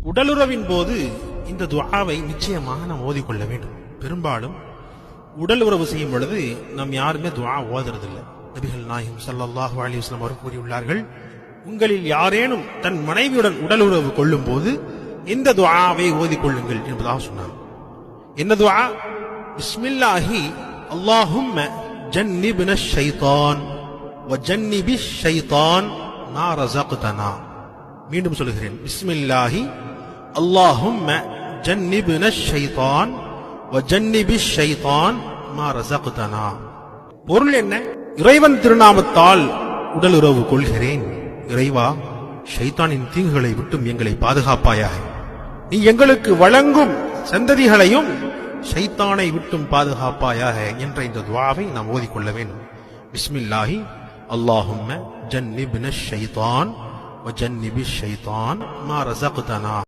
உடலுறவின் போது இந்த துஆவை நிச்சயமாக நாம் ஓதிக்கொள்ள வேண்டும். பெரும்பாலும் உடல் உறவு செய்யும் பொழுது நாம் யாருமே துஆ ஓதுறதில்லை. நபிகள் நாயகம் ஸல்லல்லாஹு அலைஹி வஸல்லம் அவர் கூறியுள்ளார்கள், உங்களில் யாரேனும் தன் மனைவியுடன் உடல் உறவு கொள்ளும் போது இந்த துஆவை ஓதிக்கொள்ளுங்கள் என்பதாக சொன்னார். என்ன துஆ? பிஸ்மில்லாஹி அல்லாஹும்ம ஜன்னிப்ன ஷைத்தான் வ ஜன்னிபிஷ் ஷைத்தான் மா ரஸக்தனா. மீண்டும் சொல்கிறேன், பிஸ்மில்லாஹி அல்லாஹும்ம ஜன்னிப்ன ஷைத்தான் வ ஜன்னிபிஷ் ஷைத்தான் மா ரஸக்தனா. பொருள் என்ன? இறைவன் திருநாமத்தால் உடல் உறவு கொள்கிறேன். இறைவா, ஷைத்தானின் தீங்குகளை விட்டும் எங்களை பாதுகாப்பாயாக. நீ எங்களுக்கு வழங்கும் சந்ததிகளையும் ஷைத்தானை விட்டும் பாதுகாப்பாயாக என்ற இந்த துஆவை நாம் ஓதிக்கொள்ள வேண்டும். பிஸ்மில்லாஹி அல்லாஹும்ம ஜன்னிப்ன ஷைத்தான் வ ஜன்னிபிஷ் ஷைத்தான் மா ரஸக்தனா.